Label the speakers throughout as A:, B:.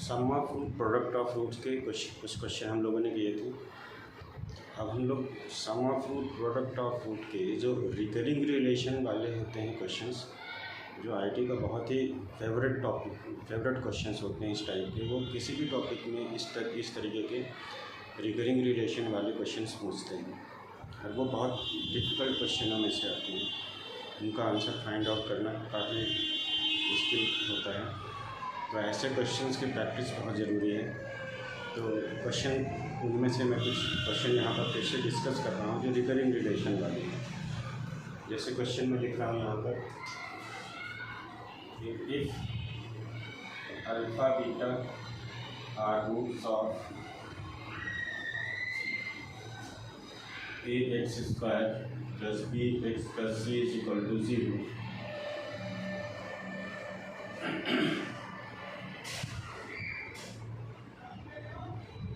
A: Some of product of roots के कुछ question हम लोगों ने किए थे। अब हम लोग सम ऑफ प्रोडक्ट ऑफ फ्रूट के जो रिकरिंग रिलेशन वाले होते हैं क्वेश्चंस, जो आईटी का बहुत ही फेवरेट क्वेश्चंस होते हैं इस टाइप के, वो किसी भी टॉपिक में इस तरीके के रिकरिंग रिलेशन वाले क्वेश्चंस पूछते हैं और वो बहुत डिफ़िकल्ट क्वेश्चनों में से आते हैं। उनका आंसर फाइंड आउट करना काफ़ी मुश्किल होता है, तो ऐसे क्वेश्चंस की प्रैक्टिस बहुत ज़रूरी है। तो क्वेश्चन उनमें से मैं कुछ क्वेश्चन यहाँ पर फिर से डिस्कस कर रहा हूँ जो रिकरिंग रिलेशन वाले हैं। जैसे क्वेश्चन में लिख रहा हूँ यहाँ पर, if alpha beta are roots of ax² plus bx plus c is equal to 0,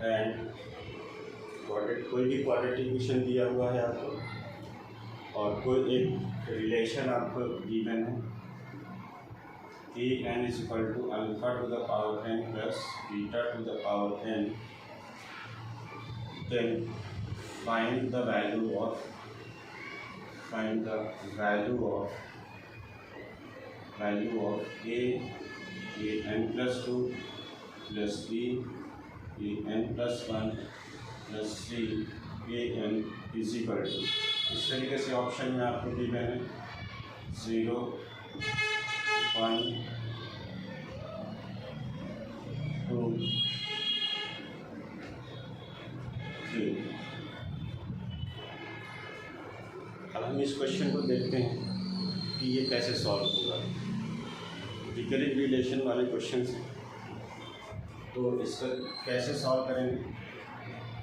A: and कोई भी क्वाड्रेटिक दिया हुआ है आपको और कोई एक रिलेशन आपको गिवन है कि n is equal to alpha to the power n plus beta to the power n, then find the value of a n plus 2 plus b a n plus 1 plus c a n is equal to, इस तरीके से option में आपको given है 0 1 2 3। अब हम इस question को देखते हैं कि ये कैसे सॉल्व होगा। रिकरिंग रिलेशन वाले क्वेश्चन हैं, तो इसका कैसे सॉल्व करेंगे,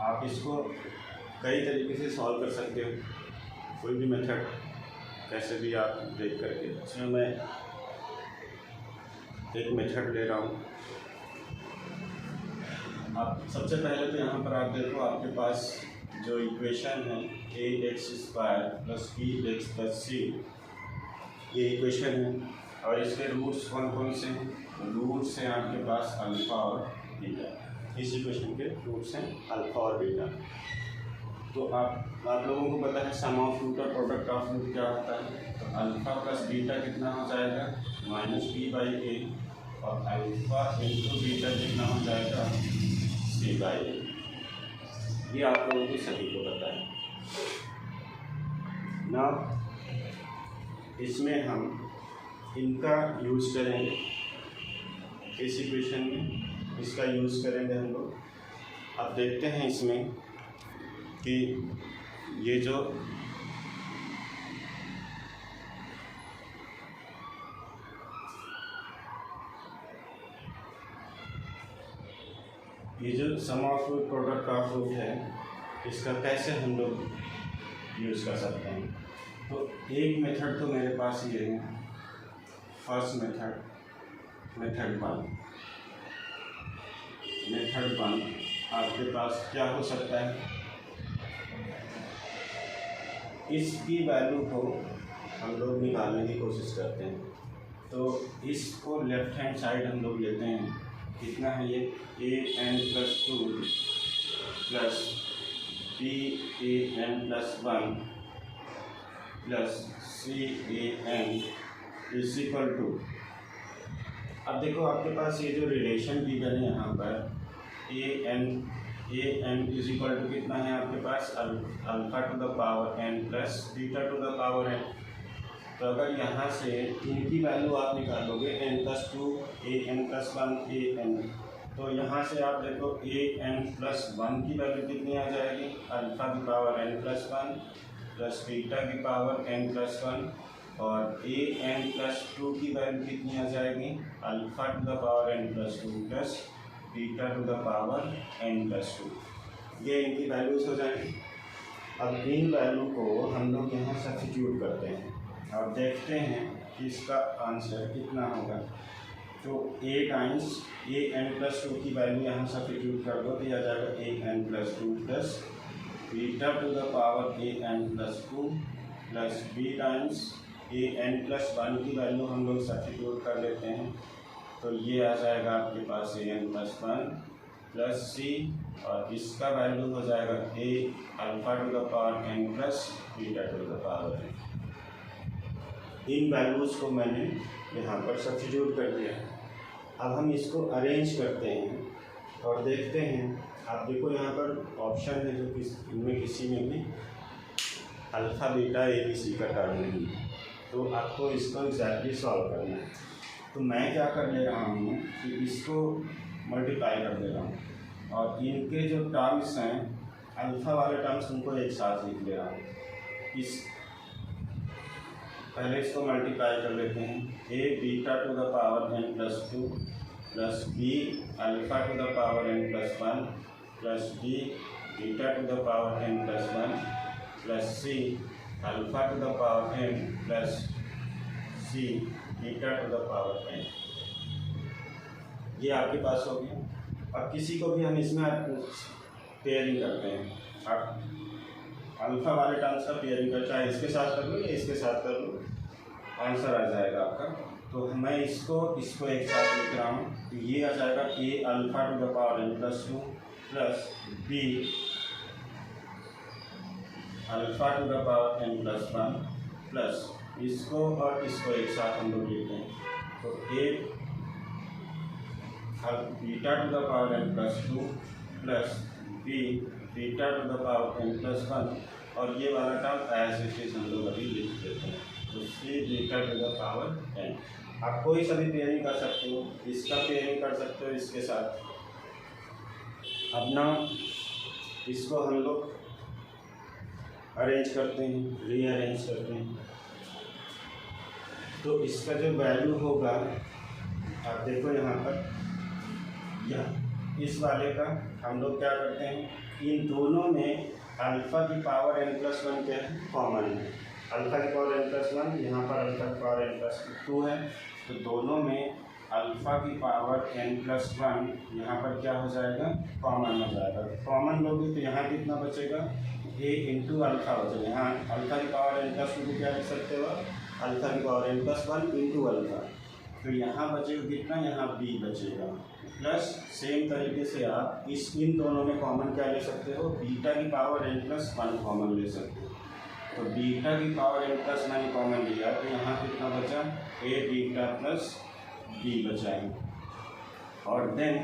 A: आप इसको कई तरीके से सॉल्व कर सकते हो, कोई भी मेथड कैसे भी आप देख करके। इसमें मैं एक मेथड ले रहा हूँ। आप सबसे पहले तो यहाँ पर आप देखो, आपके पास जो इक्वेशन है ax² plus bx plus c, ये इक्वेशन है और इसके रूट्स कौन कौन से हैं। रूट्स हैं आपके पास अल्फ़ा और बीटा, इस इक्वेशन के रूट्स हैं अल्फ़ा और बीटा। तो आप लोगों को पता है सम ऑफ रूट और प्रोडक्ट ऑफ रूट क्या होता है। तो अल्फ़ा प्लस बीटा कितना हो जाएगा -p/a, और अल्फ़ा इंटू बीटा कितना हो जाएगा c/a। ये आप लोगों को सभी को पता है ना। इसमें हम इनका यूज़ करेंगे, इस इक्वेशन में इसका यूज़ करेंगे हम लोग। अब देखते हैं इसमें कि ये जो सम ऑफ प्रोडक्ट ऑफ रूट है, इसका कैसे हम लोग यूज़ कर सकते हैं। तो एक मेथड तो मेरे पास ये है, फर्स्ट मेथड वन आपके पास क्या हो सकता है, इसकी वैल्यू को हम लोग निकालने की कोशिश करते हैं। तो इसको लेफ्ट हैंड साइड हम लोग लेते हैं, कितना है ये a n plus 2 plus b a n plus 1 plus c a n is equal to. अब देखो आपके पास ये जो रिलेशन गिवन है यहाँ पर a n is equal to कितना है आपके पास alpha to the power n plus beta to the power n। तो अगर यहाँ से इनकी वैल्यू आप निकालोगे n plus 2 a n plus 1 a n, तो यहाँ से आप देखो a n plus 1 की वैल्यू कितनी आ जाएगी अल्फ़ा की power n plus 1 plus beta की पावर n plus 1, और a n plus 2 की वैल्यू कितनी आ जाएगी alpha to the power n plus 2 plus beta to the power n plus 2। ये इनकी वैल्यूज हो जाएंगी। अब इन वैल्यू को हम लोग यहाँ सब्स्टिट्यूट करते हैं और देखते हैं कि इसका आंसर कितना होगा। तो a times a n plus 2 की वैल्यू यहाँ सब्स्टिट्यूट कर दो, तो यह आ जाएगा a n plus 2 plus beta to the power a n plus 2 plus b times a n plus 1 की वैल्यू हम लोग सब्स्टिट्यूट कर लेते हैं, तो ये आ जाएगा आपके पास an+1 प्लस सी, और इसका वैल्यू हो जाएगा a alpha to the power n plus beta to the power n। In values को मैंने यहाँ पर सब्स्टिट्यूट कर दिया। अब हम इसको अरेंज करते हैं और देखते हैं। आप देखो यहाँ पर ऑप्शन है जो इनमें किसी में भी alpha beta A B C का टर्म नहीं है, तो आपको इसको एग्जैक्टली सॉल्व करना है। तो मैं क्या कर ले रहा हूँ कि इसको मल्टीप्लाई कर दे रहा हूँ और इनके जो टर्म्स हैं अल्फ़ा वाले टर्म्स उनको एक साथ लिख ले रहा हूँ। पहले इसको मल्टीप्लाई कर लेते हैं। a beta to the power n+2 plus b alpha to the power n+1 plus d beta to the power n+1 plus c alpha to the power n plus c beta to the power n। ये आपके पास हो गया। अब किसी को भी हम इसमें पेयरिंग करते हैं। अब अल्फ़ा वाले टर्म्स का पेयरिंग कर, चाहे इसके साथ कर लो या इसके साथ कर लो, आंसर आ जाएगा आपका। तो मैं इसको एक साथ लिख रहा हूँ। तो ये आ जाएगा a alpha to the power n+2 plus b alpha to the power n+1 plus इसको और इसको एक साथ हम लोग लिखते हैं। तो a beta to the power n+2 plus b beta to the power n+1, और ये वाला टर्म एज इट इज हम लोग अभी लिख देते हैं। तो c beta to the power n। आप कोई सा भी पेयरिंग कर सकते हो, इसका पेयरिंग कर सकते हो इसके साथ। अब ना इसको हम लोग अरेंज करते हैं, रीअरेंज करते हैं। तो इसका जो वैल्यू होगा आप देखो यहाँ पर, इस वाले का हम लोग क्या करते हैं, इन दोनों में अल्फ़ा की पावर n+1 क्या है, कॉमन है। अल्फ़ा की पावर n+1, यहाँ पर अल्फ़ा की पावर n+2 है, तो दोनों में अल्फ़ा की पावर n+1 यहाँ पर क्या हो जाएगा, कॉमन हो जाएगा। कॉमन लोगे तो यहाँ कितना बचेगा, a इंटू अल्फ़ा हो जाएगा। यहाँ अल्फ़ा की पावर n+2 को क्या लिख सकते हो, अल्फ़ा की पावर n+1 इंटू अल्फ़ा, तो यहाँ बचेगा कितना, यहाँ b बचेगा। प्लस सेम तरीके से आप इन दोनों में कॉमन क्या ले सकते हो, बीटा की पावर n+1 कॉमन ले सकते हो। तो बीटा की पावर n+1 कॉमन लिया तो यहाँ कितना बचा, a बीटा प्लस b बचा है। और देन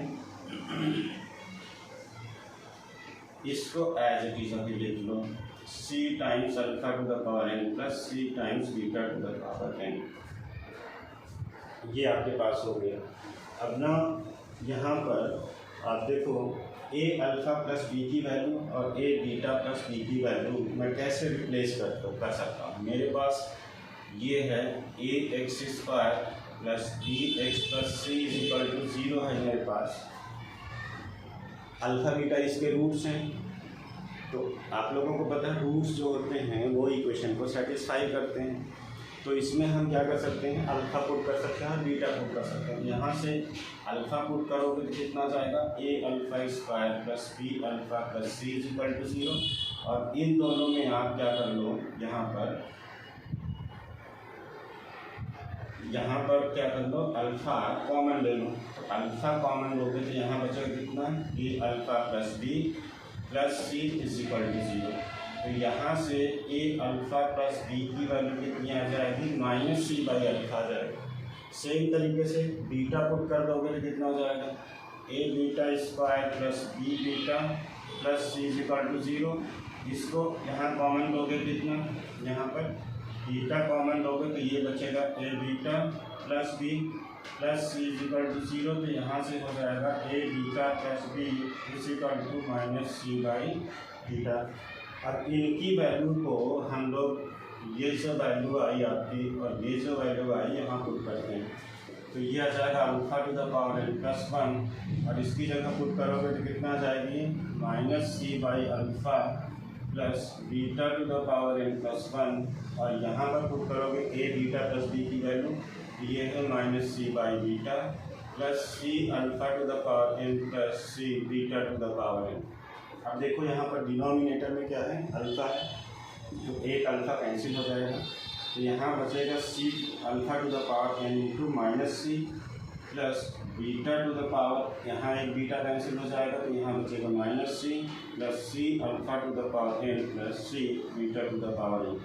A: इसको एज इट इज अभी लिख लो, c times alpha to the power n plus c times beta to the power n। ये आपके पास हो गया। अब ना यहाँ पर आप देखो a अल्फ़ा प्लस b की वैल्यू और a बीटा प्लस b की वैल्यू मैं कैसे रिप्लेस कर सकता हूँ। मेरे पास ये है ax² plus bx plus c equal to 0 है मेरे पास। अल्फ़ा बीटा इसके रूट्स हैं, तो आप लोगों को पता है रूट्स जो होते हैं वो इक्वेशन को सेटिस्फाई करते हैं। तो इसमें हम क्या कर सकते हैं, अल्फ़ा पुट कर सकते हैं, बीटा पुट कर सकते हैं। यहाँ से अल्फ़ा पुट करोगे तो कितना जाएगा, a² plus b alpha plus c equal to 0, और इन दोनों में आप क्या कर लो, यहाँ पर क्या कर लो, अल्फ़ा कॉमन ले लो। तो अल्फ़ा कॉमन लोगे तो यहाँ बचेगा कितना, a alpha plus b plus c equal to 0। तो यहाँ से a अल्फ़ा प्लस b की वैल्यू कितनी आ जाएगी, -c/अल्फ़ा आ जाएगा। सेम तरीके से बीटा पुट कर दोगे तो कितना हो जाएगा, a बीटा² plus b beta plus c equal to 0। इसको यहाँ कॉमन लोगे कितना, यहाँ पर बीटा कॉमन लोगे तो ये बचेगा a beta plus b plus c equal to 0। तो यहाँ से हो जाएगा a beta plus b equal to -c/बीटा। अब इनकी वैल्यू को हम लोग, ये जो वैल्यू आई आपकी और ये जो वैल्यू आई यहाँ पुट करते हैं। तो ये आ जाएगा alpha to the power n+1, और इसकी जगह पुट करोगे तो कितना आ जाएगी, -c/अल्फ़ा plus beta to the power n+1, और यहाँ पर पुट करोगे a बीटा प्लस b की वैल्यू, ये है -c/बीटा plus c alpha to the power n plus c beta to the power n। अब देखो यहाँ पर डिनोमिनेटर में क्या है, अल्फ़ा है, तो एक अल्फ़ा कैंसिल हो जाएगा। तो यहाँ बचेगा c alpha to the power n into -c plus beta to the power, यहाँ एक बीटा कैंसिल हो जाएगा तो यहाँ बचेगा minus C plus C alpha to the power N plus C beta to the power N.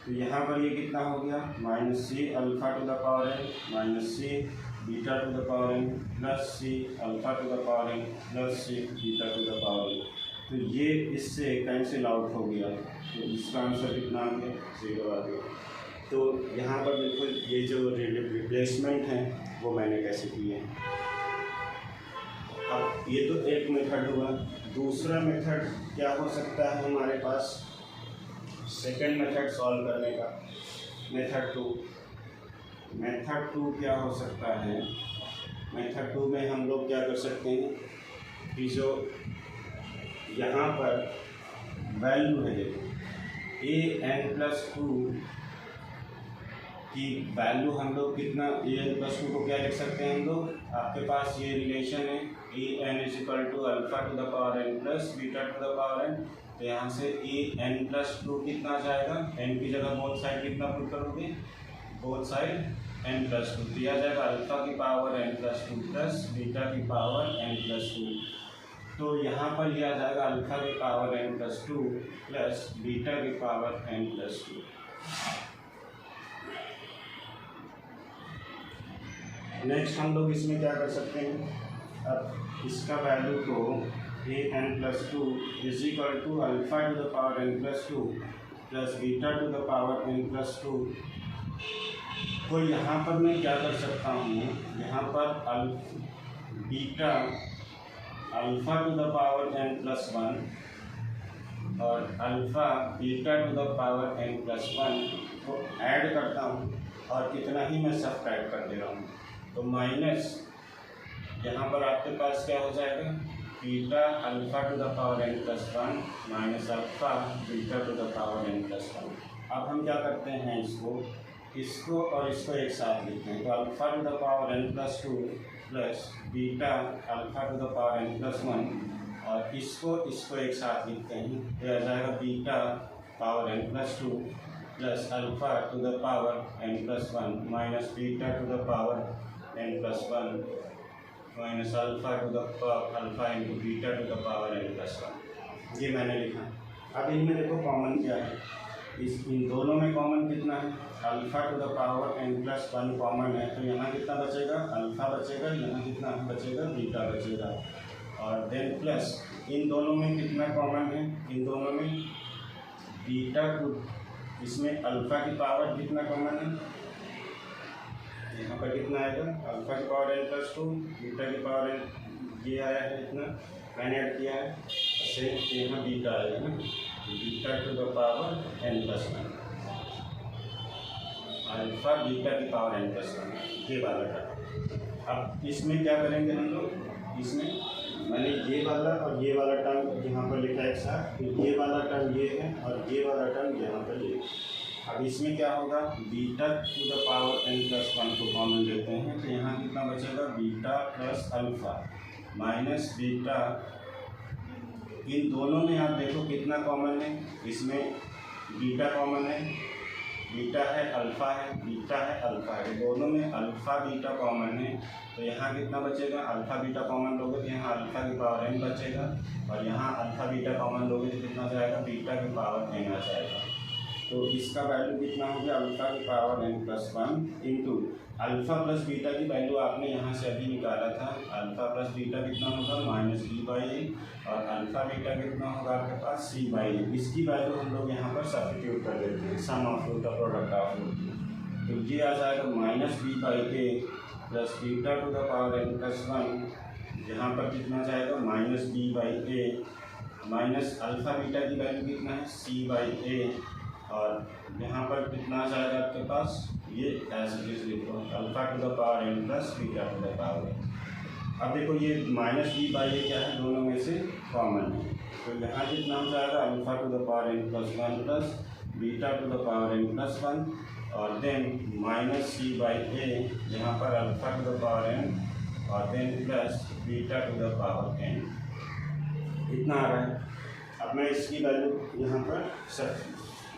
A: तो यहाँ पर ये कितना हो गया, minus C alpha to the power N minus C beta to the power N plus C alpha to the power N plus C beta to the power N. तो ये इससे कैंसिल आउट हो गया, तो इसका आंसर कितना आ गया, 0 आ गया। तो यहाँ पर बिल्कुल ये जो रिप्लेसमेंट है वो मैंने कैसे किए हैं। अब ये तो एक मेथड हुआ, दूसरा मेथड क्या हो सकता है हमारे पास, सेकंड मेथड सॉल्व करने का, मेथड टू क्या हो सकता है। मेथड टू में हम लोग क्या कर सकते हैं कि जो यहाँ पर वैल्यू है, देखो an+2 की वैल्यू हम लोग कितना, an+2 को क्या लिख सकते हैं हम लोग, आपके पास ये रिलेशन है an = alpha to the power n plus beta to the power n। तो यहाँ से an+2 कितना आ जाएगा, n की जगह बोथ साइड कितना पुट करोगे, बोथ साइड n+2 दिया जाएगा, अल्फा की पावर n+2 प्लस बीटा की पावर n+2। तो यहाँ पर यह आ जाएगा अल्फा की पावर n+2 प्लस बीटा की पावर n+2। नेक्स्ट हम लोग इसमें क्या कर सकते हैं, अब इसका वैल्यू को an+2 = alpha to the power n+2 plus beta to the power n+2। तो यहाँ पर मैं क्या कर सकता हूँ, यहाँ पर beta alpha to the power n+1 और alpha beta to the power n+1 को ऐड करता हूँ और कितना ही मैं सब्ट्रैक्ट कर दे रहा हूँ। तो माइनस यहाँ पर आपके पास क्या हो जाएगा, beta alpha to the power n+1 minus alpha beta to the power n+1। अब हम क्या करते हैं, इसको और इसको एक साथ लिखते हैं। तो alpha to the power n+2 plus beta alpha to the power n+1 और इसको एक साथ लिखते हैं। तो आ जाएगा beta power n+2 plus alpha to the power n+1 minus beta to the power n+1 minus alpha to the power alpha into beta to the power n+1। ये मैंने लिखा। अब इनमें देखो कॉमन क्या है, इन दोनों में कॉमन कितना है, alpha to the power n+1 common है। तो यहाँ कितना बचेगा, अल्फा बचेगा, यहाँ कितना बचेगा, बीटा बचेगा। और देन प्लस इन दोनों में कितना कॉमन है, इन दोनों में बीटा टू, इसमें अल्फा की पावर कितना कॉमन है, यहाँ पर कितना आएगा, अल्फा की पावर n+2 बीटा की पावर n, ये आया है इतना मैंने ऐड किया है, सेम यहाँ बीटा आएगा ना, beta to the power n+1 alpha beta की पावर n+1, ये वाला टर्म। अब इसमें क्या करेंगे हम लोग, इसमें मैंने ये वाला और ये वाला टर्म यहाँ पर लिखा है एक साथ, तो ये वाला टर्म ये है और ये वाला टर्म यहाँ पर ये। अब इसमें क्या होगा, beta to the power n+1 को कॉमन लेते हैं। तो यहाँ कितना बचेगा, beta plus alpha minus beta. इन दोनों में आप देखो कितना कॉमन है, इसमें बीटा कॉमन है, बीटा है अल्फ़ा है, बीटा है अल्फ़ा है, दोनों में अल्फ़ा बीटा कॉमन है। तो यहाँ कितना बचेगा, अल्फ़ा बीटा कॉमन लोगे तो यहाँ अल्फ़ा की पावर n बचेगा और यहाँ अल्फ़ा बीटा कॉमन लोगे तो कितना जाएगा, बीटा की पावर n आ जाएगा। तो इसका वैल्यू कितना हो गया, अल्फ़ा की power n+1 into alpha plus beta की वैल्यू आपने यहाँ से अभी निकाला था। अल्फ़ा प्लस बीटा कितना होगा, -b/a और अल्फ़ा बीटा कितना होगा आपके पास c/a। इसकी वैल्यू हम लोग यहाँ पर सब्स्टिट्यूट कर देते हैं, सम ऑफ रूट का प्रोडक्ट ऑफ रूट। तो ये आ जाएगा -b/a plus beta to the power n+1, यहाँ पर कितना जाएगा -b/a माइनस अल्फ़ा बीटा की वैल्यू कितना है c/a और यहाँ पर कितना जाएगा आपके पास, ये ऐसे लिखो alpha to the power n plus beta to the power n। अब देखो ये -b/a क्या है, दोनों में से कॉमन है। तो यहाँ कितना हो जाएगा, alpha to the power n+1 plus beta to the power n+1 और देन -c/a, यहाँ पर alpha to the power n और then plus beta to the power n, इतना आ रहा है। अब मैं इसकी वैल्यू यहाँ पर सब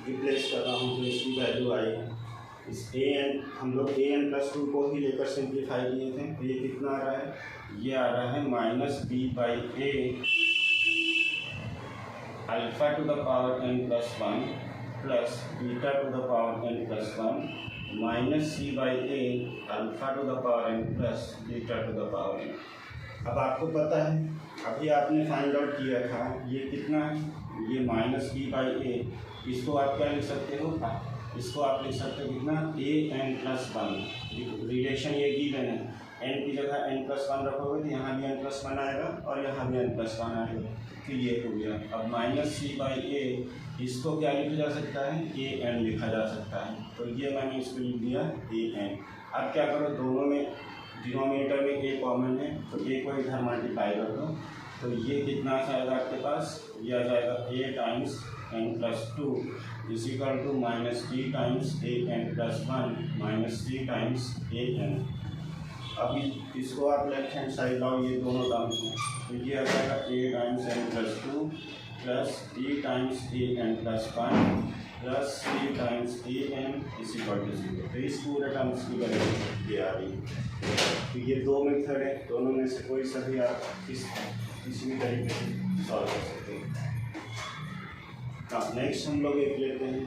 A: रिप्लेस कर रहा हूँ, तो इसकी वैल्यू आई इस ए एन हम लोग ए एन प्लस 2 को ही लेकर सिंप्लीफाई किए थे, तो ये कितना आ रहा है, ये आ रहा है minus B by A alpha to the power n plus 1 plus beta to the power n plus 1 minus C by A alpha to the power n plus beta to the power n। अब आपको पता है, अभी आपने find out किया था ये कितना है, ये माइनस बी बाई ए, इसको आप क्या लिख सकते हो, इसको आप लिख सकते हो कितना, ए एन प्लस 1। रिलेशन ये गिवन है, एन की जगह n प्लस 1 रखोगे तो यहाँ भी n प्लस 1 आएगा और यहाँ भी n प्लस 1 आएगा, तो ये हो गया। अब माइनस सी बाई ए, इसको क्या लिखा जा सकता है, ए एन लिखा जा सकता है, तो ये मैंने इसको लिख दिया ए एन। अब क्या करो, दोनों में डिनोमिनेटर में ए कॉमन है, तो ए को इधर मल्टीप्लाई कर दो, तो ये कितना आ जाएगा आपके पास, ये आ जाएगा a times n plus 2 is equal to minus d times a n plus 1 minus d times a n. अभी इसको आप लेफ्ट हैंड साइड लाओ, ये दोनों टर्म्स हैं, तो ये आ जाएगा a times n plus 2 plus d times a n plus 1 plus c times a n is equal to 0। तो इस पूरे टर्म्स की वैल्यू ये आ रही है। तो ये दो मेथड है, दोनों में से कोई सा भी आप किसी भी तरीके से सॉल्व कर सकते हैं। हाँ, नेक्स्ट हम लोग एक लेते हैं,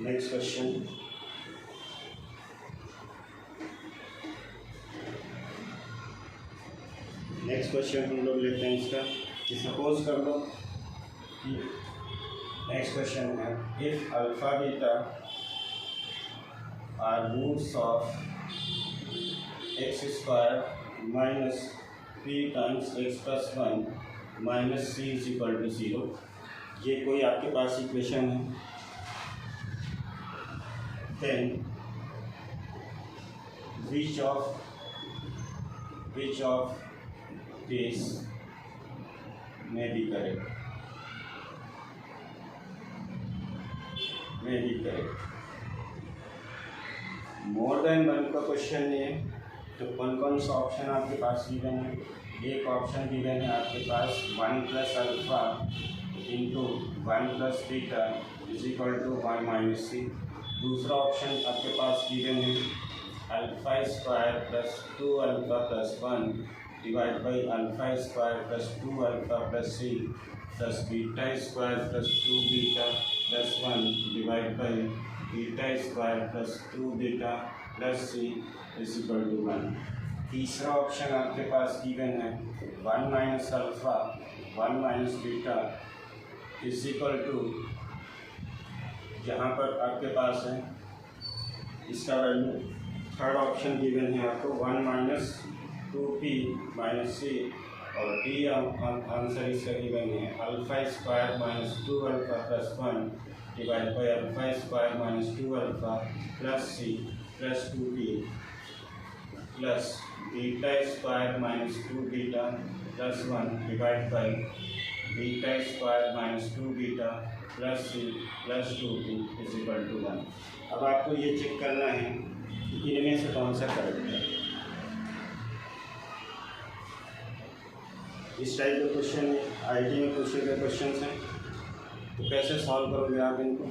A: नेक्स्ट क्वेश्चन। नेक्स्ट क्वेश्चन हम लोग लेते हैं इसका, कि सपोज कर लो कि नेक्स्ट क्वेश्चन है, if alpha beta are roots of X square minus 3 times X plus 1 minus C is equal to 0। ये कोई आपके पास इक्वेशन है, then which of this may be correct, more than one का क्वेश्चन है, तो कौन सा ऑप्शन आपके पास गिवन है, एक ऑप्शन गिवन है आपके पास 1 plus alpha into 1 plus beta is equal to 1 minus c. दूसरा ऑप्शन आपके पास गिवन है alpha square plus 2 alpha plus 1 divide by alpha square plus 2 alpha plus C plus beta square plus 2 beta plus 1 divide by beta square plus 2 beta plus C is equal to 1। तीसरा option आपके पास given है 1 minus alpha 1 minus beta is equal to, यहाँ पर आपके पास है इसका value, third option given है आपको 1 माइनस 2p माइनस सी, और डी आंसर इसका गिवन है alpha square minus 2 alpha plus 1 divide by alpha square minus 2 alpha plus C plus 2p plus beta square minus 2 beta plus 1 divide by beta square minus 2 beta plus C plus 2p is equal to 1। अब आपको ये check करना है कि इनमें से कौन सा करेक्ट है। इस टाइप के क्वेश्चन आईटी में पूछे गए क्वेश्चन हैं, तो कैसे सॉल्व करोगे आप इनको।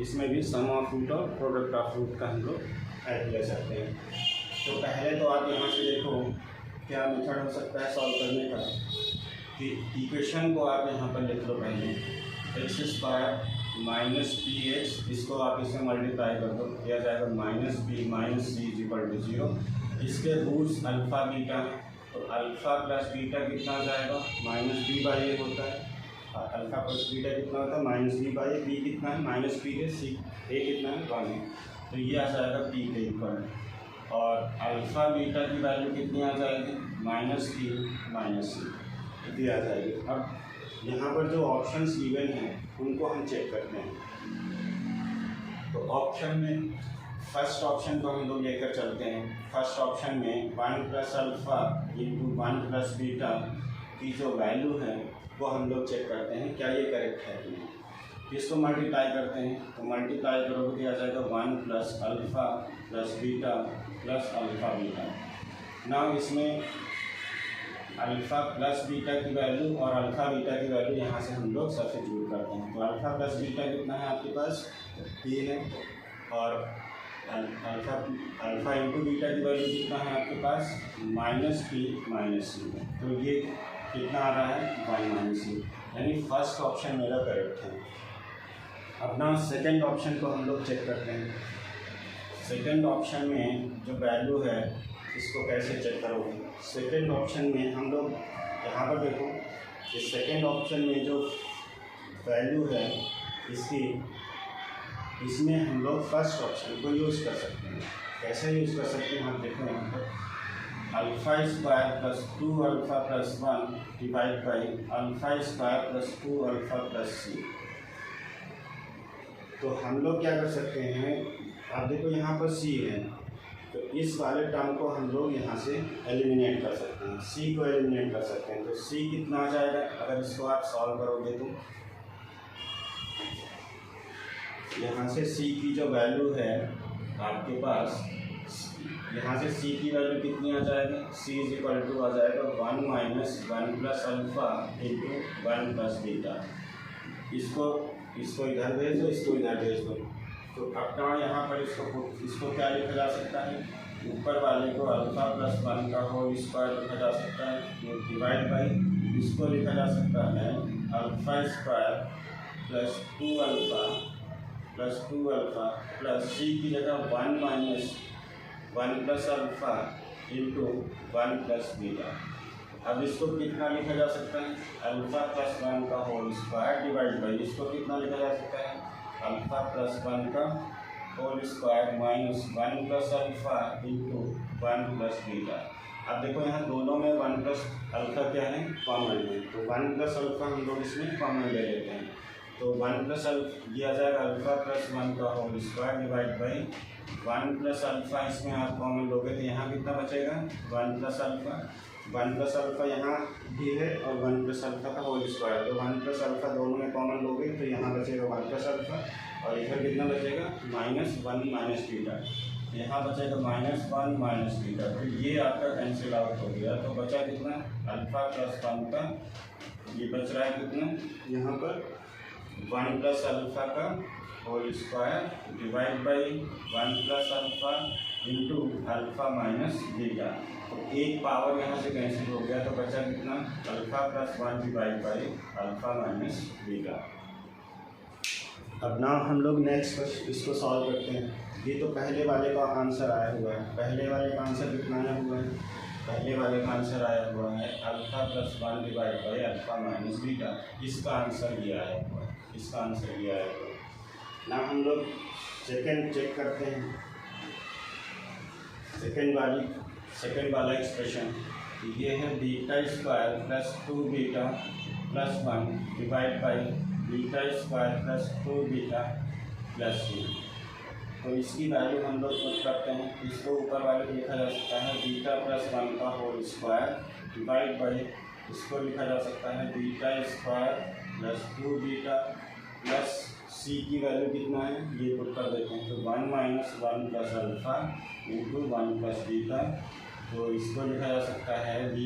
A: इसमें भी सम ऑफ रूट और प्रोडक्ट ऑफ रूट का हम लोग हेल्प ले सकते हैं। तो पहले तो आप यहाँ से देखो क्या मेथड हो सकता है सॉल्व करने का, कि इक्वेशन को आप यहाँ पर लिख लो पहले, X square minus P X, इसको आप इससे मल्टीप्लाई कर दो, दिया जाएगा minus B minus C is equal to 0। इसके रूट्स अल्फ़ा बीटा, तो अल्फ़ा प्लस बीटा कितना आ जाएगा, माइनस बी बाई ए होता है, अल्फ़ा प्लस बीटा कितना होता है minus B by A, B कितना है माइनस बी है, सी ए कितना है 1 है, तो ये आ जाएगा पी के इक्वल। और अल्फ़ा बीटा की वैल्यू कितनी आ जाएगी, माइनस बी माइनस सी कितनी आ जाएगी। अब यहाँ पर जो ऑप्शंस गिवन हैं उनको हम चेक करते हैं। तो ऑप्शन में फर्स्ट ऑप्शन को हम लोग लेकर चलते हैं। फर्स्ट ऑप्शन में 1 plus alpha into 1 plus beta की जो वैल्यू है वो हम लोग चेक करते हैं क्या ये करेक्ट है कि नहीं। इसको मल्टीप्लाई करते हैं, तो मल्टीप्लाई करोगे तो आ जाएगा 1 plus alpha plus beta plus alpha beta. Now इसमें अल्फ़ा प्लस बीटा की वैल्यू और अल्फ़ा बीटा की वैल्यू यहाँ से हम लोग सब्स्टिट्यूट करते हैं। तो अल्फ़ा प्लस बीटा कितना है आपके पास 3 है, और अल्फ़ा इंटू बीटा की वैल्यू कितना है आपके पास -p-c। तो ये कितना आ रहा है 1 - c, यानी फर्स्ट ऑप्शन मेरा करेक्ट है। अपना सेकंड ऑप्शन को हम लोग चेक करते हैं। सेकंड ऑप्शन में जो वैल्यू है इसको कैसे चेक करोगे। सेकंड ऑप्शन में हम लोग यहाँ पर देखो, इस सेकंड ऑप्शन में जो वैल्यू है इसकी, इसमें हम लोग फर्स्ट ऑप्शन को यूज़ कर सकते हैं। कैसे यूज़ कर सकते हैं हम देखो यहाँ पर α² + 2α + 1 डिवाइड बाई α² + 2α + c। तो हम लोग क्या कर सकते हैं, आप देखो यहाँ पर c है, तो इस वाले टर्म को हम लोग यहाँ से एलिमिनेट कर सकते हैं, c को एलिमिनेट कर सकते हैं। तो c कितना आ जाएगा अगर इसको आप सॉल्व करोगे तो यहाँ से c की जो वैल्यू है आपके पास, यहाँ से c की वैल्यू कितनी आ जाएगी, c = आ जाएगा 1 - 1 + α × 1 + बीटा। इसको इधर भेज दो, इसको इधर भेज दो। तो अपना यहाँ पर इसको क्या लिखा जा सकता है, ऊपर वाले को α + 1 का होल स्क्वायर लिखा जा सकता है, तो डिवाइड बाई इसको लिखा जा सकता है α² + 2α + 2α + c की जगह 1 - 1 + α × 1 + बीटा। अब इसको कितना लिखा जा सकता है, α + 1 का होल स्क्वायर डिवाइड बाई इसको कितना लिखा जा सकता है, α + 1 का होल स्क्वायर -1 + α × 1 + बीटा। अब देखो यहाँ दोनों में 1 + α क्या है, कॉमन है, तो 1 + α हम लोग इसमें कॉमन ले लेते हैं। तो 1 + α ये आ जाएगा α + 1 का होल स्क्वायर डिवाइड बाई 1 + α, इसमें आप कॉमन लोगे तो यहाँ कितना बचेगा 1 + α। 1 + α यहाँ भी है और 1 + α का होल स्क्वायर, तो 1 + α दोनों में कॉमन लोगे तो यहाँ बचेगा 1 + α, और इधर कितना बचेगा -1 - बीटा, यहाँ बचेगा -1 - बीटा। तो ये आपका कैंसिल आउट हो गया, तो बचा कितना α + 1 का, ये बच रहा है कितना यहाँ पर 1 + α का whole square divide by 1 + α × α - beta. तो एक पावर यहाँ से कैंसिल हो गया, तो बचा कितना α + 1 डिवाइड बाई α - बीटा। अब ना हम लोग नेक्स्ट इसको सॉल्व करते हैं। ये तो पहले वाले का आंसर आया हुआ है, पहले वाले का आंसर कितना आया हुआ है, पहले वाले का आंसर आया हुआ है α + 1 डिवाइड बाई α - बीटा। इसका आंसर ये आया हुआ है, इसका आंसर ये आया हुआ है। ना हम लोग सेकंड चेक करते हैं, सेकंड वाला एक्सप्रेशन ये है β² + 2β + 1 डिवाइड बाई β² + 2β + c। तो इसकी वैल्यू हम लोग पुट करते हैं, इसको ऊपर वाले को लिखा जा सकता है β + 1 का होल स्क्वायर डिवाइड बाई इसको लिखा जा सकता है β² + 2β + c की वैल्यू कितना है ये पुट कर देते हैं, तो 1 - 1 + α × 1 + बीटा। तो इसको लिखा जा सकता है β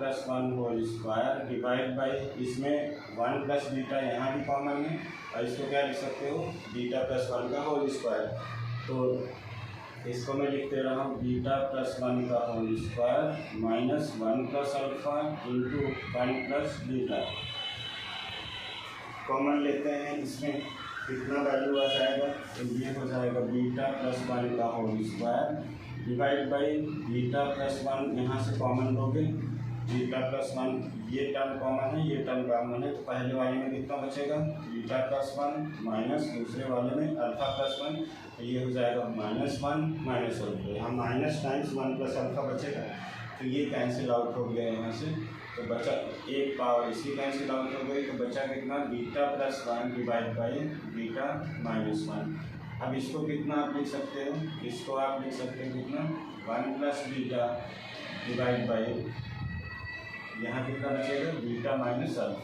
A: + 1 होल स्क्वायर डिवाइड बाई इसमें 1 + बीटा यहाँ भी कॉमन है, और इसको क्या लिख सकते हो β + 1 का होल स्क्वायर। तो इसको मैं लिख दे रहा हूँ β + 1 का होल स्क्वायर -1 + α × 1 + बीटा। कॉमन लेते हैं, इसमें कितना वैल्यू आ जाएगा, तो ये हो जाएगा β + 1 का होल स्क्वायर डिवाइड बाई β + 1 यहाँ से कॉमन लोगे, β + 1 ये टर्म कॉमन है, ये टर्म कॉमन है, तो पहले वाले में कितना बचेगा β + 1 माइनस दूसरे वाले में α + 1, तो ये हो जाएगा -1 - α। यहाँ माइनस टाइम्स 1 + α बचेगा, तो ये कैंसिल आउट हो गया यहाँ से। तो बचा एक पावर इसकी कैंसिल आउट हो गई, तो बचा कितना β + 1 डिवाइड बाई β - 1। अब इसको कितना आप लिख सकते हो, इसको आप लिख सकते हो कितना 1 + बीटा डिवाइड बाई यहाँ कितना बचेगा β - α,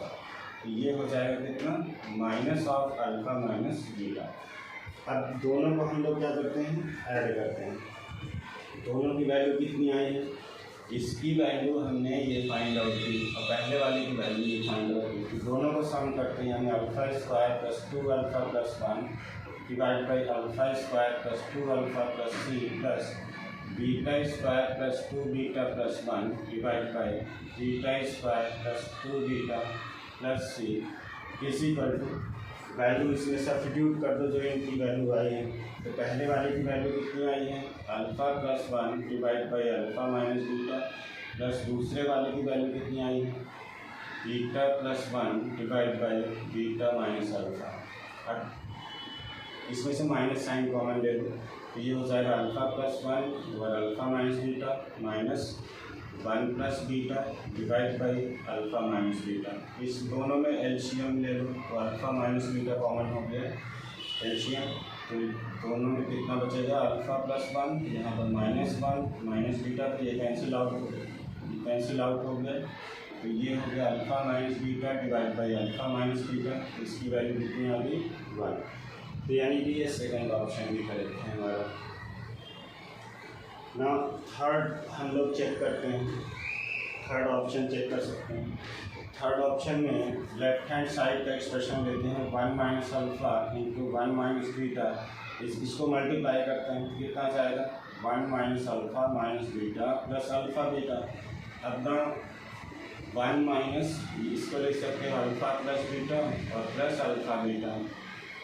A: तो ये हो जाएगा कितना -α - बीटा। अब दोनों को हम लोग क्या करते हैं ऐड करते हैं, दोनों की वैल्यू कितनी आई है, इसकी वैल्यू हमने ये फाइंड आउट की और पहले वाले की वैल्यू ये फाइंड आउट की, दोनों को सम करते हैं, यानी α² + 2α + 1 divide by alpha square plus 2 alpha plus C plus beta square plus 2 beta plus 1 divide by beta square plus 2 beta plus C is equal to value इसमें सब्स्टिट्यूट कर दो जो इनकी वैल्यू आई है। तो पहले वाले की वैल्यू कितनी आई है alpha plus 1 divide by alpha minus beta plus दूसरे वाले की वैल्यू कितनी आई है beta plus 1 divide by beta minus alpha. इसमें से माइनस साइन कॉमन ले लो तो ये हो जाएगा अल्फा प्लस 1 और alpha minus beta minus 1 plus beta divide by alpha minus beta. इस दोनों में एलसीएम ले लो तो अल्फा माइनस बीटा कॉमन हो गया एलसीएम, तो दोनों में कितना बचेगा अल्फा प्लस 1 यहाँ पर -1 माइनस बीटा, तो ये कैंसिल आउट हो गया। तो ये हो गया alpha minus beta divide by alpha minus beta, इसकी वैल्यू कितनी आ गई 1। तो यानी कि ये सेकंड ऑप्शन भी करेक्ट है हमारा। ना थर्ड हम लोग चेक करते हैं, थर्ड ऑप्शन चेक कर सकते हैं। थर्ड ऑप्शन में लेफ्ट हैंड साइड का एक्सप्रेशन लेते हैं 1 minus alpha into 1 minus beta, इसको मल्टीप्लाई करते हैं कितना जाएगा 1 minus alpha minus beta plus alpha beta. अब ना 1 माइनस इसको लिख सकते हैं अल्फा प्लस बीटा और plus alpha beta.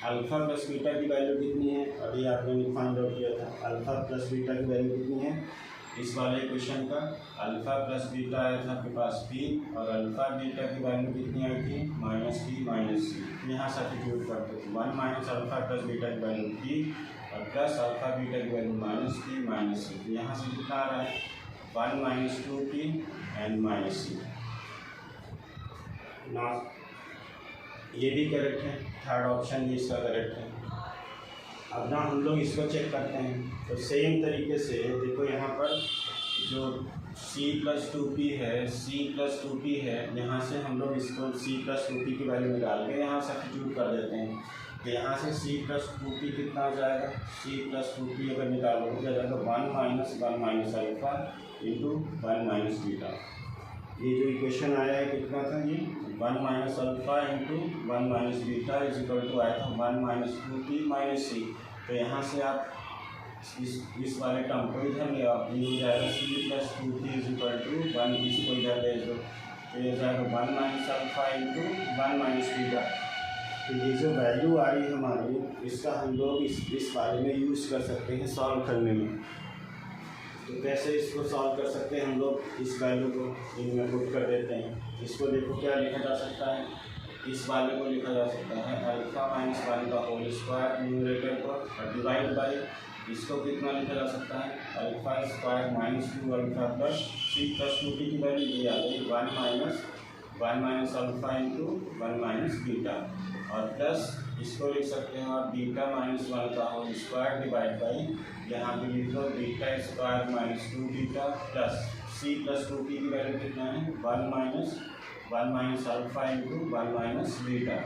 A: Alpha plus beta की वैल्यू कितनी है अभी आपने फाइंड आउट किया था, अल्फा प्लस बीटा की वैल्यू कितनी है इस वाले क्वेश्चन का अल्फा प्लस बीटा आया था आपके पास p और अल्फा बीटा की वैल्यू कितनी आई थी -p माइनस सी। यहाँ सब्स्टिट्यूट करते थे 1 माइनस अल्फा प्लस बीटा की वैल्यू p और प्लस अल्फा बीटा की वैल्यू -p माइनस सी। तो यहाँ से कितना आ रहा है 1 माइनस 2p एंड माइनस सी ना, ये भी करेक्ट है, थर्ड ऑप्शन भी इसका करेक्ट है। अब ना हम लोग इसको चेक करते हैं तो सेम तरीके से देखो यहाँ पर जो c प्लस 2p है, यहाँ से हम लोग इसको c प्लस 2p की वैल्यू निकाल के यहाँ सब्स्टिट्यूट कर देते हैं। तो यहाँ से c प्लस 2p कितना आ जाएगा, c प्लस 2p अगर निकालोगे तो जाएगा 1 minus alpha into 1 minus beta. ये जो इक्वेशन आया है कितना था ये 1 minus alpha into 1 minus beta is equal to आया था 1 माइनस 2p माइनस सी। तो यहाँ से आप इस वाले टर्म को इधर ले आओ, ये हो जाएगा c plus 2p is equal to 1, इसको इधर ले दो तो ये जाएगा 1 minus alpha into 1 minus beta. तो ये जो वैल्यू आ रही है हमारी इसका हम लोग इस वाले में यूज़ कर सकते हैं सॉल्व करने में। तो कैसे इसको सॉल्व कर सकते हैं हम लोग इस वैल्यू को इनमें पुट कर देते हैं। इसको देखो क्या लिखा जा सकता है, इस वाले को लिखा जा सकता है अल्फा माइनस 1 का होल स्क्वायर न्यूमरेटर पर और डिवाइड बाई इसको कितना लिखा जा सकता है alpha square minus 2 alpha plus c plus 2p की वैल्यू ये आ गई 1 minus alpha into 1 minus beta और प्लस इसको लिख सकते हैं आप बीटा माइनस 1 का होल स्क्वायर डिवाइड बाई यहाँ पे लिख लो beta square minus 2 beta plus c plus 2p की वैल्यू कितना है 1 minus alpha into 1 minus beta.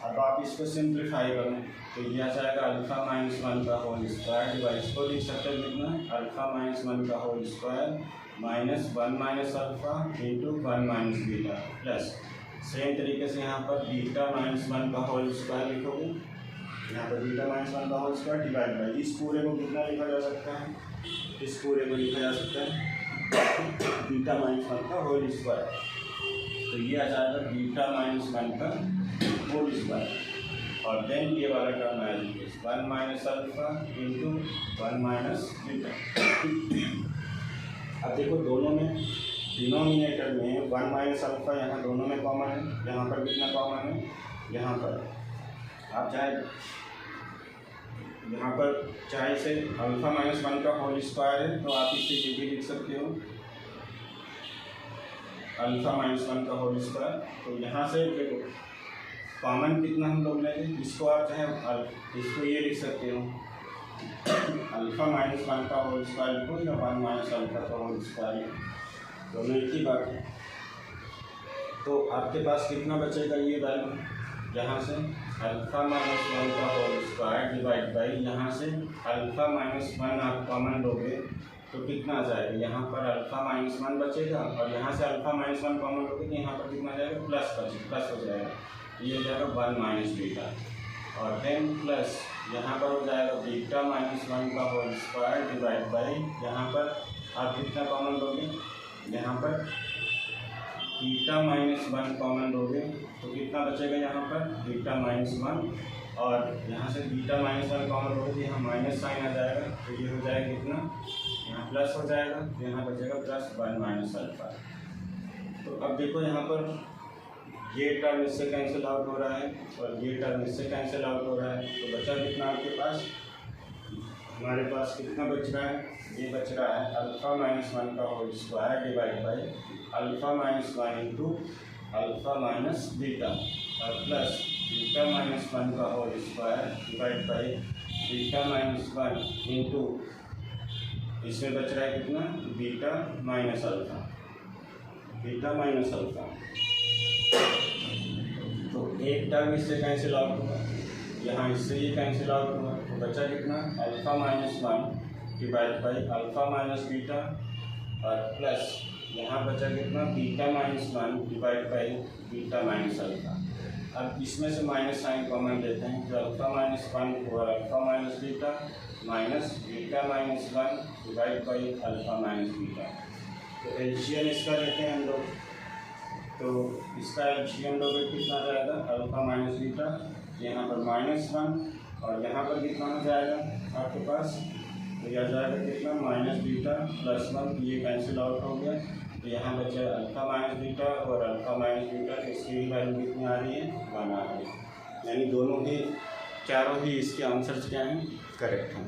A: अब आप इसको सिंप्लीफाई करें तो ये आ जाएगा अल्फा माइनस 1 का होल स्क्वायर डिवाइड इसको लिख सकते हैं कितना अल्फा माइनस 1 का whole square minus 1 minus alpha into 1 minus beta plus same तरीके से यहाँ पर बीटा माइनस 1 का होल स्क्वायर लिखोगे, यहाँ पर बीटा माइनस 1 का होल स्क्वायर डिवाइड बाई इस पूरे को कितना लिखा जा सकता है, इस पूरे को लिखा जा सकता है बीटा माइनस 1 का होल स्क्वायर। तो ये आ जाएगा बीटा माइनस 1 का होल स्क्वायर और देन ये वाला टर्म आएगा 1 minus alpha into 1 minus beta. अब देखो दोनों में डिनोमिनेटर में 1 माइनस अल्फा यहाँ दोनों में कॉमन है, यहाँ पर कितना कॉमन है, यहाँ पर आप चाहे से अल्फा माइनस 1 का होल स्क्वायर है तो आप इसे ये भी लिख सकते हो अल्फा माइनस 1 का होल स्क्वायर। तो यहाँ से देखो कॉमन कितना हम लोग लेंगे, इसको आप चाहे इसको ये लिख सकते हो अल्फा माइनस 1 का होल स्क्वायर लिखो या 1 माइनस अल्फा का होल स्क्वायर, दोनों एक ही बात है। तो आपके पास कितना बचेगा ये वैल्यू, यहाँ से अल्फा माइनस 1 का होल स्क्वायर डिवाइड बाई यहाँ से अल्फा माइनस 1 आप कॉमन लोगे तो कितना आ जाएगा, यहाँ पर अल्फा माइनस 1 बचेगा और यहाँ से अल्फा माइनस 1 कॉमन लोगे तो यहाँ पर कितना जाएगा प्लस हो जाएगा, ये हो जाएगा 1 माइनस बीटा और देन प्लस यहाँ पर हो जाएगा बीटा माइनस 1 का होल स्क्वायर डिवाइड बाई, यहाँ पर आप कितना कॉमन लोगे, यहाँ पर बीटा माइनस 1 कॉमन लोगे तो कितना बचेगा यहाँ पर बीटा माइनस 1, और यहाँ से बीटा माइनस 1 कॉमन लोगे तो यहाँ माइनस साइन आ जाएगा, तो ये हो जाएगा कितना, यहाँ प्लस हो जाएगा, तो यहाँ बचेगा प्लस 1 माइनस अल्फा। तो अब देखो यहाँ पर ये टर्म इससे कैंसिल आउट हो रहा है और ये टर्म इससे कैंसिल आउट हो रहा है, तो बचा कितना आपके पास, हमारे पास कितना बच रहा है, ये बच रहा है अल्फ़ा माइनस 1 का whole square divide by alpha minus 1 into alpha minus beta और प्लस बीटा माइनस 1 का whole square divide by beta minus 1 into, इसमें बच रहा है कितना, beta minus alpha, beta minus alpha. तो एक टर्म इससे कैंसिल आउट हुआ, यहाँ इससे ये कैंसिल आउट हुआ, तो बचा कितना, alpha minus 1 divide by alpha minus beta और प्लस यहाँ बचा कितना, beta minus 1 divide by beta minus alpha. अब इसमें से माइनस साइन कॉमन लेते हैं, तो अल्फ़ा माइनस 1 और alpha minus beta minus beta minus 1 divide by alpha minus beta. तो एलसीएम इसका लेते हैं हम लोग, तो इसका एलसीएम लोगे कितना जाएगा, अल्फ़ा माइनस बीटा, यहाँ पर माइनस 1 और यहाँ पर कितना हो जाएगा आपके पास, तो यह जाएगा कितना, माइनस बीटा प्लस 1, ये कैंसिल आउट हो गया, तो यहाँ बचा अल्फ़ा माइनस बीटा और अल्फ़ा माइनस बीटा, तो इसकी भी वैल्यू कितनी आ रही है, 1 आ रही है, यानी दोनों ही चारों ही इसके आंसर्स क्या हैं, करेक्ट हैं।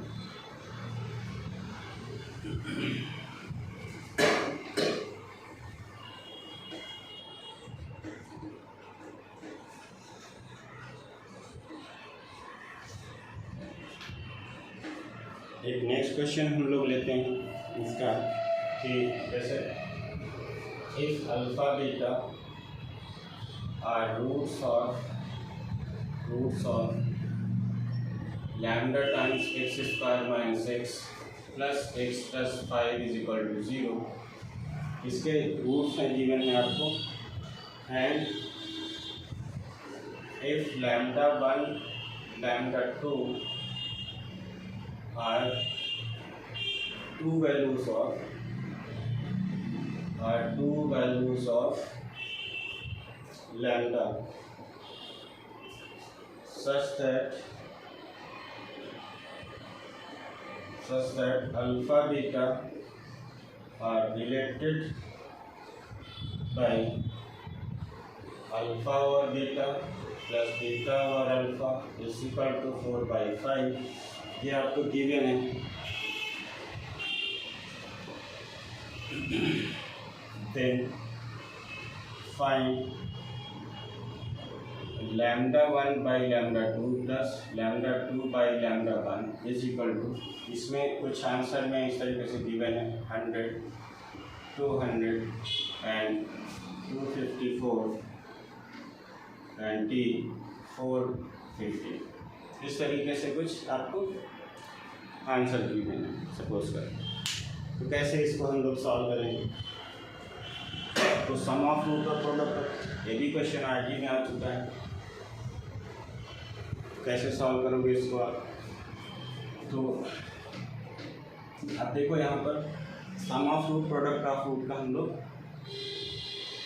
A: एक नेक्स्ट क्वेश्चन हम लोग लेते हैं इसका कि जैसे if alpha beta are roots of lambda times X square minus X plus 5 is equal to 0, इसके रूट्स हैं गिवन है आपको, and if lambda 1 lambda 2 are two values of lambda such that alpha beta are related by alpha over beta plus beta over alpha is equal to 4/5, ये आपको given है। Then find lambda 1 by lambda 2 plus lambda 2 by lambda 1 is equal to, इसमें कुछ answer में इस तरीके से given है 100, 200 एंड 254 and 450, इस तरीके से कुछ आपको आंसर गिवन है सपोज कर। तो कैसे इसको हम लोग सॉल्व करेंगे, तो सम ऑफ रूट और प्रोडक्ट, ये भी क्वेश्चन आरटी में आ चुका है, तो कैसे सॉल्व करोगे इसको आप, तो अब देखो यहाँ पर sum of root product of root का हम लोग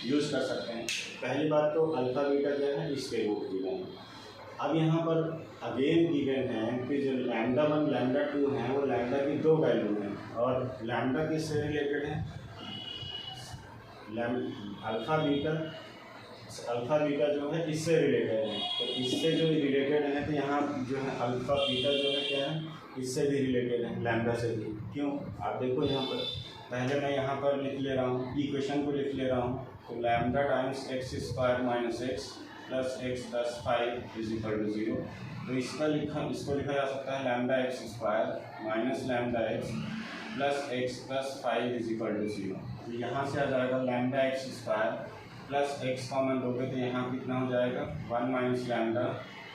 A: यूज़ कर सकते हैं। पहली बात तो अल्फा बीटा क्या है, इसके रूट गिवन है। अब यहाँ पर अगेन गिवन है कि जो लैम्डा 1 लैम्डा 2 हैं वो लैम्डा की 2 वैल्यू हैं, और लैम्डा किससे रिलेटेड है, अल्फा बीटा जो है इससे रिलेटेड है, तो इससे जो रिलेटेड है तो यहाँ जो है अल्फा बीटा जो है क्या है, इससे भी रिलेटेड है, लैम्डा से भी। क्यों, आप देखो यहाँ पर पहले मैं यहाँ पर लिख ले रहा हूँ, इक्वेशन को लिख ले रहा हूँ, तो lambda times X square minus X plus X plus 5 is equal to 0, तो इसको लिखा जा सकता है lambda X square minus lambda X plus X plus 5 is equal to 0, तो यहाँ से आ जाएगा lambda X square plus X common लोगे तो यहाँ कितना हो जाएगा 1 minus lambda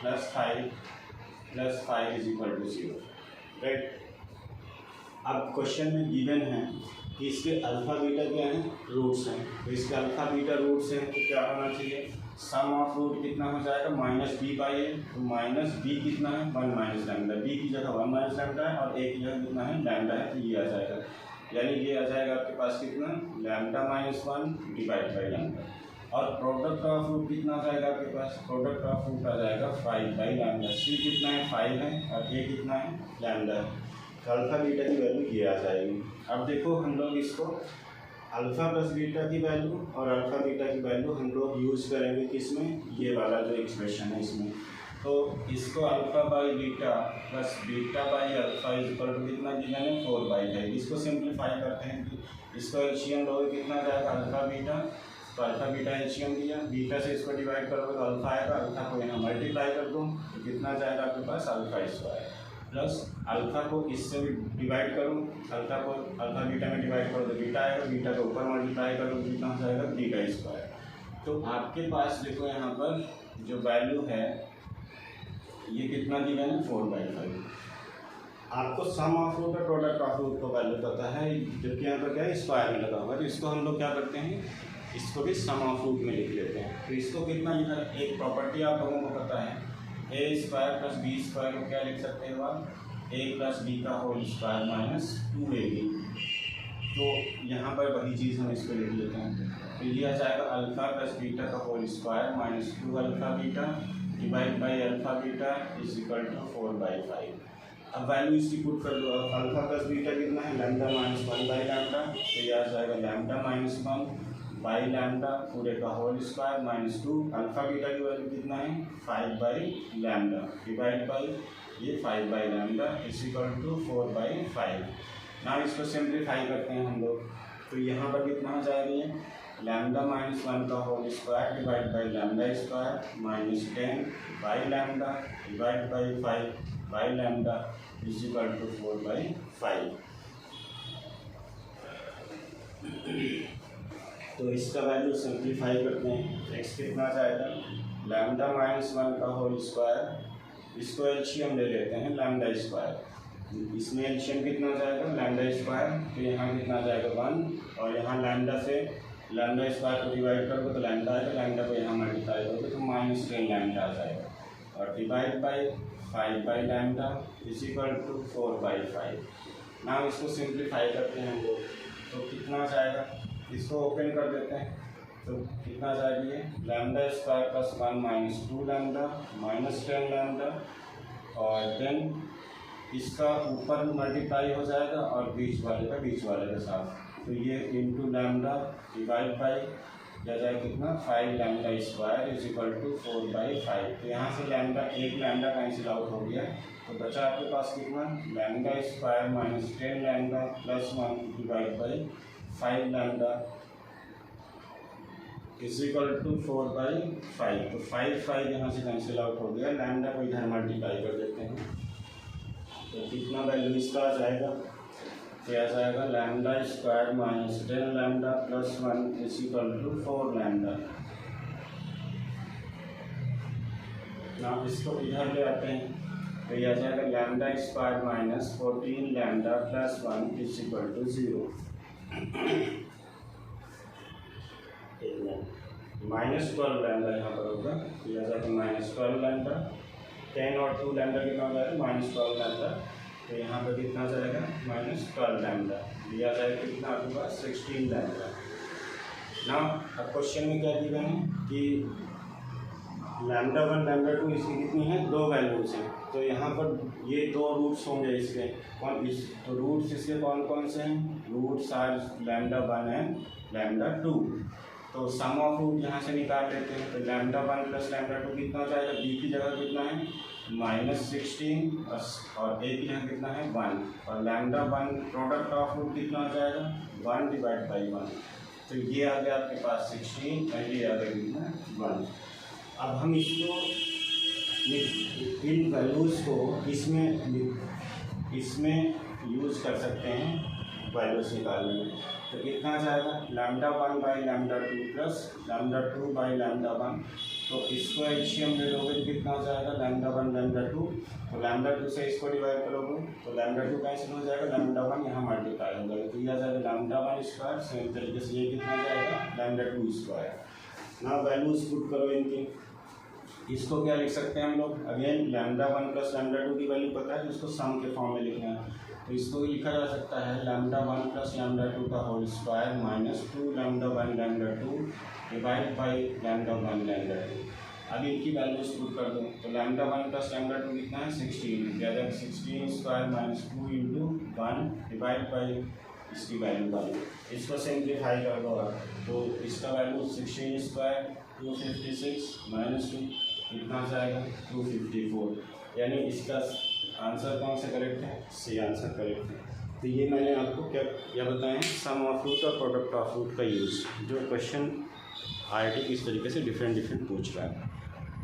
A: plus 5 is equal to 0, right. अब क्वेश्चन में गिवन है कि इसके अल्फ़ा बीटा क्या है, रूट्स हैं। तो इसके अल्फ़ा बीटा रूट्स हैं तो क्या होना चाहिए, सम ऑफ रूट कितना हो जाएगा माइनस बी बाई ए। तो माइनस बी कितना है, 1 माइनस लैम्डा, बी की जगह 1 माइनस लैम्डा है और ए की जगह कितना है, लैम्डा है। तो ये आ जाएगा, यानी ये आ जाएगा आपके पास कितना, lambda minus 1 divide by lambda. और प्रोडक्ट ऑफ रूट कितना आ जाएगा आपके पास, प्रोडक्ट ऑफ रूट आ जाएगा 5 बाई लैम्डा। सी कितना है, 5 है और ए कितना है, लैम्डा है। तो अल्फ़ा बीटा की वैल्यू ये आ जाएगी। अब देखो हम लोग इसको अल्फ़ा प्लस बीटा की वैल्यू और अल्फ़ा बीटा की वैल्यू हम लोग यूज़ करेंगे किसमें, ये वाला जो एक्सप्रेशन है इसमें। तो इसको alpha by beta plus beta by alpha is equal to कितना दिया है, 4/5। इसको सिंप्लीफाई करते हैं कि इसको एलसीएम लोगे कितना जाएगा, अल्फ़ा बीटा, तो अल्फ़ा बीटा एलसीएम दिया, बीटा से इसको डिवाइड करोगे तो अल्फ़ा आएगा, अल्फ़ा को यहाँ मल्टीप्लाई कर दो तो कितना जाएगा आपके पास, अल्फ़ा स्क्वायर प्लस अल्फ़ा को इससे भी डिवाइड करो, अल्फ़ा को अल्फ़ा बीटा में डिवाइड करो तो बीटा आएगा, बीटा को ऊपर मल्टीप्लाई करो तो कितना हो जाएगा, बीटा स्क्वायर। तो आपके पास देखो यहाँ पर जो वैल्यू है ये कितना दिया है, 4/5। आपको सम ऑफ रूट और प्रोडक्ट ऑफ रूट को वैल्यू पता है, जबकि यहाँ पर क्या है, स्क्वायर में लगा हुआ है। तो इसको हम लोग क्या करते हैं, इसको भी सम ऑफ रूट में लिख लेते हैं। तो इसको कितना लिखा है, एक प्रॉपर्टी आप लोगों को पता है, ए स्क्वायर प्लस बी स्क्वायर को क्या लिख सकते हो आप, ए प्लस बी का होल स्क्वायर माइनस 2ab। तो यहाँ पर वही चीज़ हम इसको लिख लेते हैं। तो ये आ जाएगा अल्फ़ा प्लस बीटा का whole square minus 2 alpha beta divide by alpha beta is equal to 4/5। अब वैल्यू इसकी पुट कर दो। अब अल्फ़ा प्लस बीटा कितना है, लैम्डा माइनस 1 बाई लैम्डा। तो ये आ जाएगा लैम्डा माइनस 1 बाई लैम्डा पूरे का whole square minus 2। Alpha beta की वैल्यू कितना है, 5 बाई लैम्डा डिवाइड बाई ये 5 by lambda is equal to 4/5। ना इसको सिंप्लीफाई करते हैं हम लोग, तो यहाँ पर कितना हो जाएगा, ये लैम्डा माइनस 1 का whole square divide by lambda square minus 10 by lambda divide by 5 by lambda is equal to 4/5। तो इसका वैल्यू सिंप्लीफाई करते हैं, एक्स कितना आ जाएगा, लैम्डा माइनस 1 का होल स्क्वायर, इसको एलसीएम ले लेते हैं लैम्डा स्क्वायर, इसमें एलसीएम कितना जाएगा, लैम्डा स्क्वायर। तो यहाँ कितना जाएगा 1 और यहाँ लैम्डा से लैम्डा स्क्वायर को डिवाइड करोगे तो लैम्डा आएगा, लैम्डा को यहाँ मल्टीप्लाई करोगे तो माइनस 10 लैम्डा आ जाएगा और divide by 5 by lambda is equal to 4/5। ना इसको सिंप्लीफाई करते हैं हम लोग, तो कितना जाएगा, इसको ओपन कर देते हैं तो कितना जाएगी, ये lambda square plus 1 minus 2 lambda minus 10 lambda और देन इसका ऊपर मल्टीप्लाई हो जाएगा और बीच वाले के साथ। तो ये इंटू लैम्डा डिवाइड बाई क्या जाएगा कितना, 5 lambda square is equal to 4/5। तो यहाँ से लैम्डा एक लैम्डा कैंसिल आउट हो गया तो बचा आपके पास कितना, lambda square minus 10 lambda plus 1 divide by 5 lambda is equal to 4/5। तो 5 यहाँ से कैंसिल आउट हो गया, लैम्डा को इधर मल्टीप्लाई कर देते हैं तो कितना वैल्यू इसका आ जाएगा, तो आ जाएगा lambda square minus 10 lambda plus 1 is equal to 4 lambda. ना इसको इधर ले आते हैं तो यह आ जाएगा lambda square minus 14 lambda plus 1 is equal to 0। Minus 12 lambda यहाँ पर होगा, तो यह आ जाएगा माइनस 12 लैम्डा, 10 और 2 लैम्डा कितना हो जाएगा, माइनस 12 लैम्डा। तो यहाँ पर कितना जाएगा, माइनस 12 लैम्डा, दिया जाएगा कितना आपके पास 16 लैम्डा। ना अब क्वेश्चन में क्या दिया है कि लैम्डा 1 लैम्डा 2 इसकी कितनी है, 2 वैल्यूज हैं। तो यहाँ पर ये 2 रूट्स होंगे इसके, तो रूट्स इसके कौन कौन से हैं, roots are lambda 1 and lambda 2। तो सम ऑफ रूट यहाँ से निकाल लेते हैं, तो लैम्डा 1 प्लस लैम्डा 2 कितना हो जाएगा, बी की जगह कितना है माइनस 16 और ए की जगह कितना है 1 और लैम्डा 1 प्रोडक्ट ऑफ रूट कितना हो जाएगा 1 डिवाइड बाई 1। तो ये आ गया आपके पास 16 और ये आ गया कितना 1। अब हम इसको इन वैल्यूज़ को इसमें यूज़ कर सकते हैं वैल्यूज़ निकालने में। तो कितना जाएगा, lambda 1 by lambda 2 plus lambda 2 by lambda 1 तो इसको एचसीएम ले लोगे तो कितना हो जाएगा लैम्डा 1 लैम्डा 2, तो लैम्डा 2 से इसको डिवाइड करोगे तो लैम्डा 2 कैंसिल हो जाएगा, लैम्डा 1 यहाँ मल्टीप्लाई हो जाएगा, तो ये आ जाएगा लैम्डा 1 स्क्वायर, सेम तरीके से ये कितना जाएगा लैम्डा 2 स्क्वायर। ना वैल्यूज पुट करो इनकी, इसको क्या लिख सकते हैं हम लोग, अगेन लैम्डा 1 प्लस लैम्डा 2 की वैल्यू पता है तो इसको सम के फॉर्म में लिखना है, तो इसको भी लिखा जा सकता है लैम्डा 1 प्लस लैम्डा 2 का whole square minus 2 lambda 1 lambda 2 divide by lambda 1 lambda 2। अब इनकी वैल्यूज पुट कर दो, तो लैम्डा 1 प्लस लैम्डा 2 कितना है 16, क्या जाएगा 16 square minus 2 into 1 divide by इसकी वैल्यू वाली, इसको सिंप्लीफाई कर दो तो इसका वैल्यू 16 स्क्वायर 256 माइनस 2 कितना जाएगा 254, यानी इसका आंसर कौन सा करेक्ट है, सी आंसर करेक्ट है। तो ये मैंने आपको क्या बताया सम ऑफ रूट और प्रोडक्ट ऑफ रूट का यूज़, जो क्वेश्चन IIT किस तरीके से डिफरेंट पूछ रहा है।